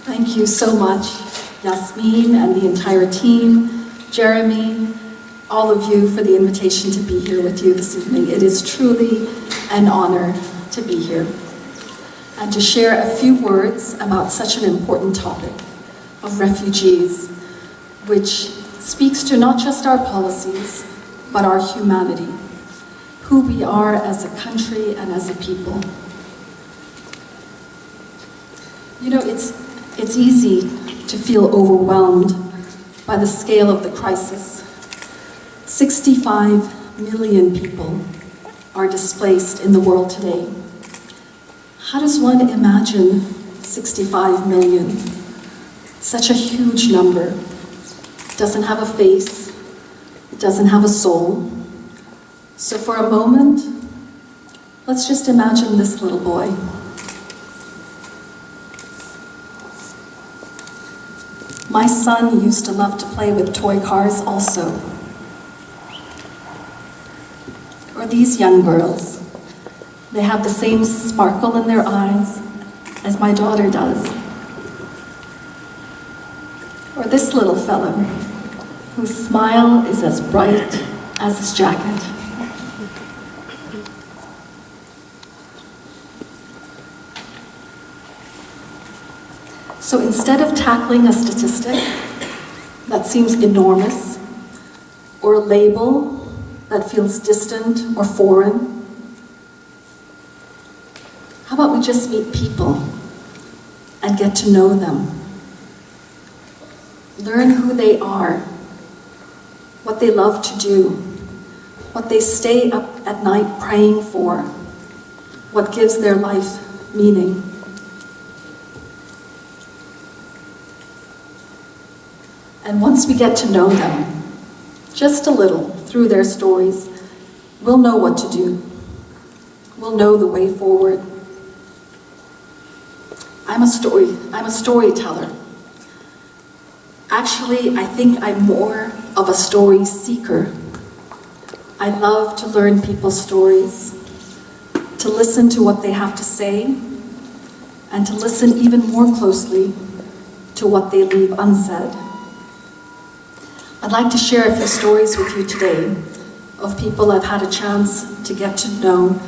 Thank you so much, Yasmin and the entire team, Jeremy, all of you for the invitation to be here with you this evening. It is truly an honor to be here and to share a few words about such an important topic of refugees, which speaks to not just our policies, but our humanity, who we are as a country and as a people. You know, it's easy to feel overwhelmed by the scale of the crisis. 65 million people are displaced in the world today. How does one imagine 65 million? Such a huge number. It doesn't have a face, it doesn't have a soul. So for a moment, let's just imagine this little boy. My son used to love to play with toy cars also. Or these young girls. They have the same sparkle in their eyes as my daughter does. Or this little fellow, whose smile is as bright as his jacket. So instead of tackling a statistic that seems enormous, or a label that feels distant or foreign, how about we just meet people and get to know them? Learn who they are, what they love to do, what they stay up at night praying for, what gives their life meaning. And once we get to know them, just a little through their stories, we'll know what to do. We'll know the way forward. I'm a storyteller. Actually, I think I'm more of a story seeker. I love to learn people's stories, to listen to what they have to say, and to listen even more closely to what they leave unsaid. I'd like to share a few stories with you today of people I've had a chance to get to know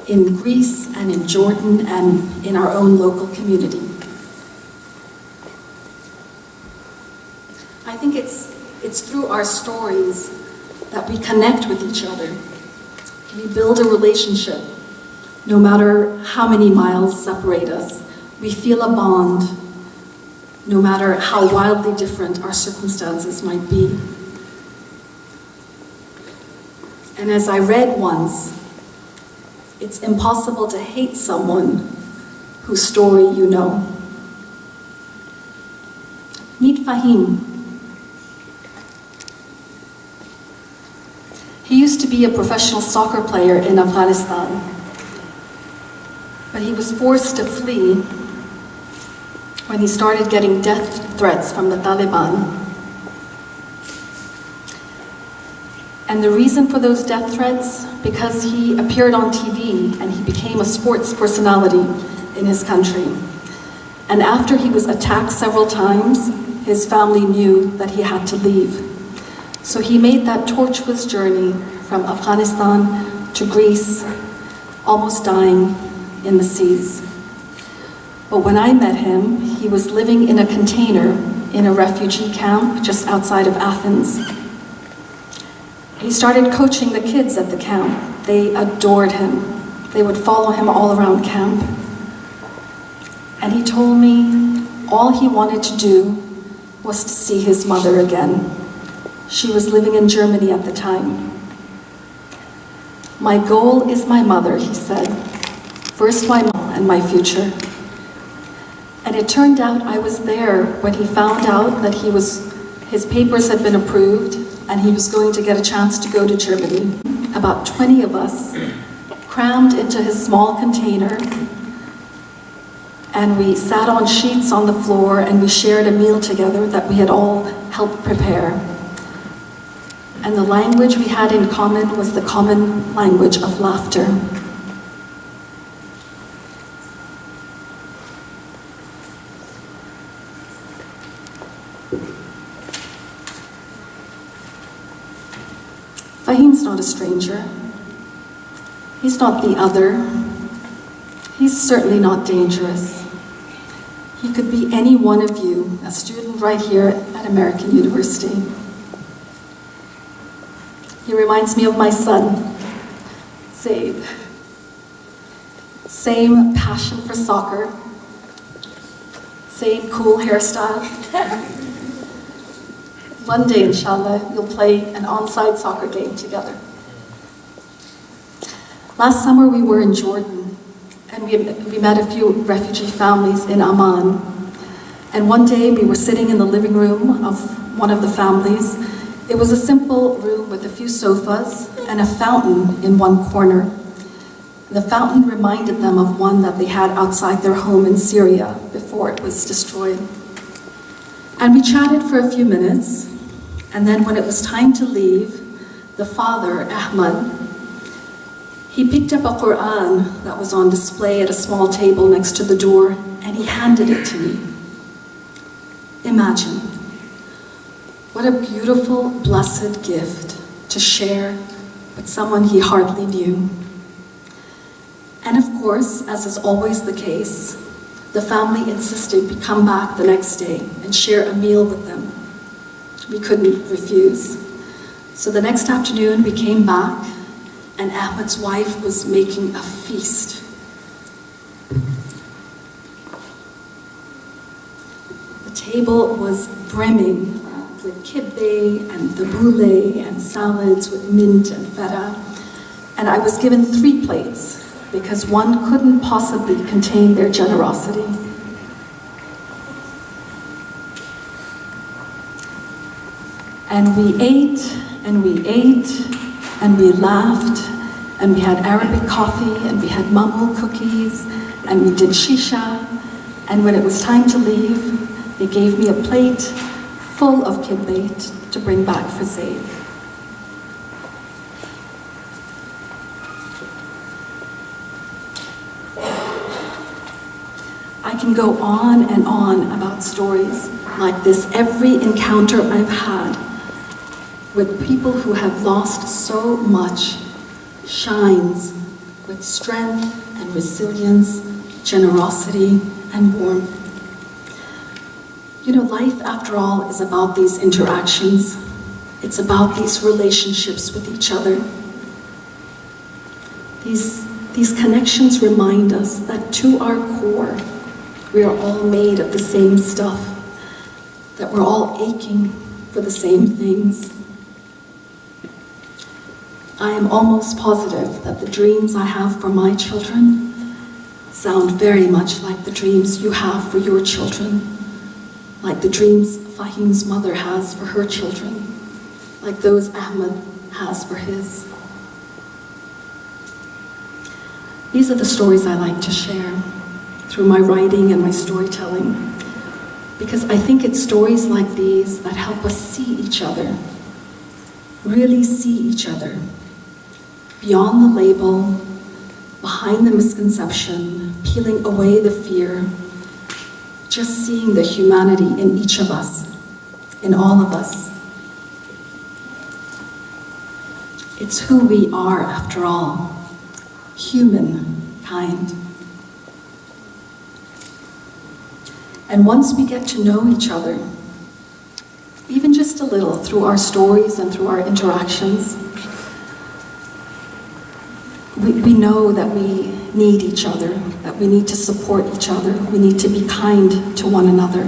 in Greece and in Jordan and in our own local community. I think it's through our stories that we connect with each other. We build a relationship. No matter how many miles separate us, we feel a bond, no matter how wildly different our circumstances might be. And as I read once, it's impossible to hate someone whose story you know. Meet Fahim. He used to be a professional soccer player in Afghanistan, but he was forced to flee when he started getting death threats from the Taliban. And the reason for those death threats, because he appeared on TV and he became a sports personality in his country. And after he was attacked several times, his family knew that he had to leave. So he made that tortuous journey from Afghanistan to Greece, almost dying in the seas. But when I met him, he was living in a container in a refugee camp just outside of Athens. He started coaching the kids at the camp. They adored him. They would follow him all around camp. And he told me all he wanted to do was to see his mother again. She was living in Germany at the time. My goal is my mother, he said. First my mom and my future. And it turned out I was there when he found out that his papers had been approved and he was going to get a chance to go to Germany. About 20 of us crammed into his small container, and we sat on sheets on the floor and we shared a meal together that we had all helped prepare. And the language we had in common was the common language of laughter. he's not a stranger. He's not the other. He's certainly not dangerous. He could be any one of you, a student right here at American University. He reminds me of my son, Zaid. Same passion for soccer, same cool hairstyle. One day, inshallah, you'll play an on-site soccer game together. Last summer we were in Jordan, and we met a few refugee families in Amman. And one day we were sitting in the living room of one of the families. It was a simple room with a few sofas and a fountain in one corner. The fountain reminded them of one that they had outside their home in Syria before it was destroyed. And we chatted for a few minutes, and then when it was time to leave, the father, Ahmad, he picked up a Quran that was on display at a small table next to the door, and he handed it to me. Imagine, what a beautiful, blessed gift to share with someone he hardly knew. And of course, as is always the case, the family insisted we come back the next day and share a meal with them. We couldn't refuse. So the next afternoon we came back, and Ahmed's wife was making a feast. The table was brimming with kibbeh and tabbouleh and salads with mint and feta. And I was given 3 plates because one couldn't possibly contain their generosity. And we ate, and we ate, and we laughed, and we had Arabic coffee, and we had mamul cookies, and we did shisha. And when it was time to leave, they gave me a plate full of kibbeh to bring back for Zaid. I can go on and on about stories like this. Every encounter I've had with people who have lost so much shines with strength and resilience, generosity and warmth. You know, life, after all, is about these interactions. It's about these relationships with each other. These connections remind us that to our core, we are all made of the same stuff, that we're all aching for the same things. I am almost positive that the dreams I have for my children sound very much like the dreams you have for your children, like the dreams Fahim's mother has for her children, like those Ahmed has for his. These are the stories I like to share through my writing and my storytelling, because I think it's stories like these that help us see each other, really see each other, beyond the label, behind the misconception, peeling away the fear, just seeing the humanity in each of us, in all of us. It's who we are, after all, humankind. And once we get to know each other, even just a little through our stories and through our interactions, we know that we need each other, that we need to support each other, we need to be kind to one another.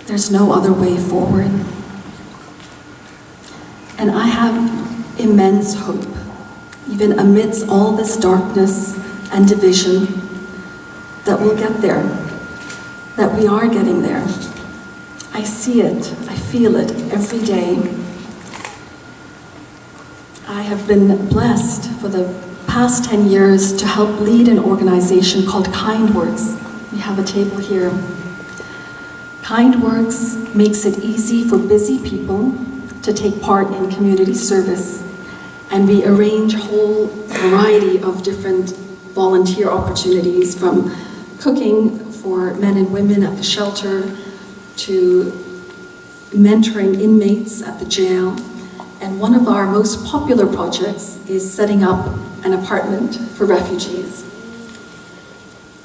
There's no other way forward. And I have immense hope, even amidst all this darkness and division, that we'll get there, that we are getting there. I see it, I feel it every day. I have been blessed for the past 10 years to help lead an organization called KindWorks. We have a table here. KindWorks makes it easy for busy people to take part in community service, and we arrange a whole variety of different volunteer opportunities, from cooking for men and women at the shelter to mentoring inmates at the jail, And one of our most popular projects is setting up an apartment for refugees.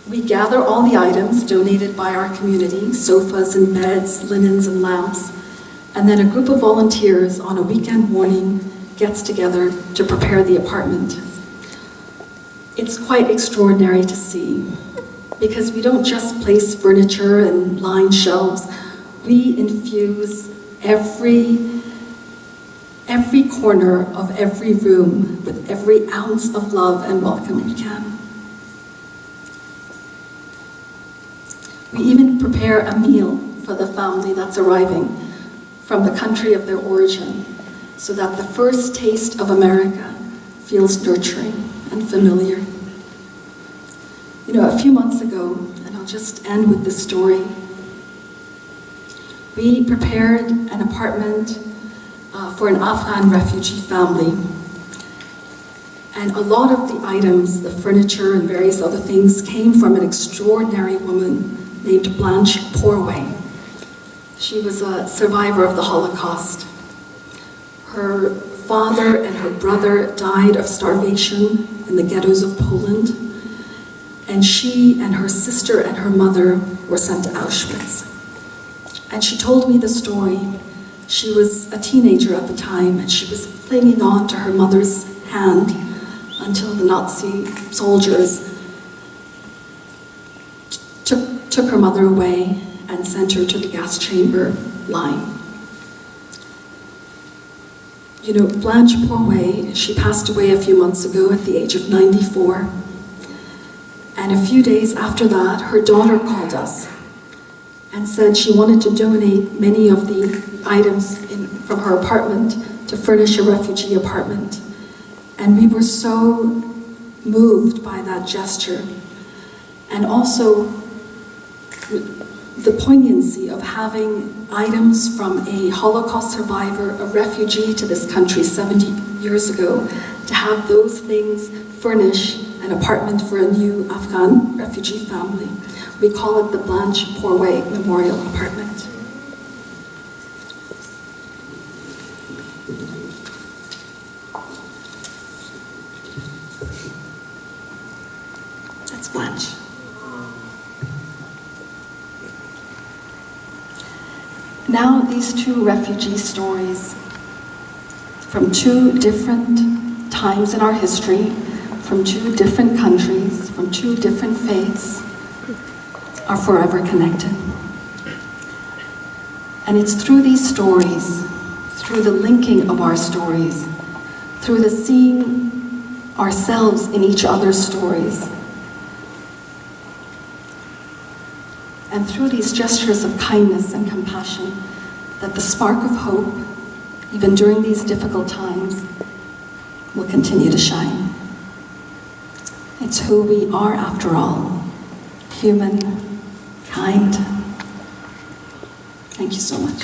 We gather all the items donated by our community, sofas and beds, linens and lamps, and then a group of volunteers on a weekend morning gets together to prepare the apartment. It's quite extraordinary to see, because we don't just place furniture and line shelves, we infuse every corner of every room with every ounce of love and welcome we can. We even prepare a meal for the family that's arriving from the country of their origin, so that the first taste of America feels nurturing and familiar. You know, a few months ago, and I'll just end with this story, we prepared an apartment for an Afghan refugee family. And a lot of the items, the furniture and various other things, came from an extraordinary woman named Blanche Porway. She was a survivor of the Holocaust. Her father and her brother died of starvation in the ghettos of Poland, and she and her sister and her mother were sent to Auschwitz. And she told me the story. She was a teenager at the time, and she was clinging on to her mother's hand until the Nazi soldiers took her mother away and sent her to the gas chamber line. You know, Blanche Porway, she passed away a few months ago at the age of 94. And a few days after that, her daughter called us and said she wanted to donate many of the items from her apartment to furnish a refugee apartment. And we were so moved by that gesture. And also the poignancy of having items from a Holocaust survivor, a refugee to this country 70 years ago, to have those things furnish an apartment for a new Afghan refugee family. We call it the Blanche Porway Memorial Apartment. That's Blanche. Now these two refugee stories from two different times in our history, from two different countries, from two different faiths, are forever connected. And it's through these stories, through the linking of our stories, through the seeing ourselves in each other's stories, and through these gestures of kindness and compassion, that the spark of hope, even during these difficult times, will continue to shine. It's who we are after all, human, kind. Thank you so much.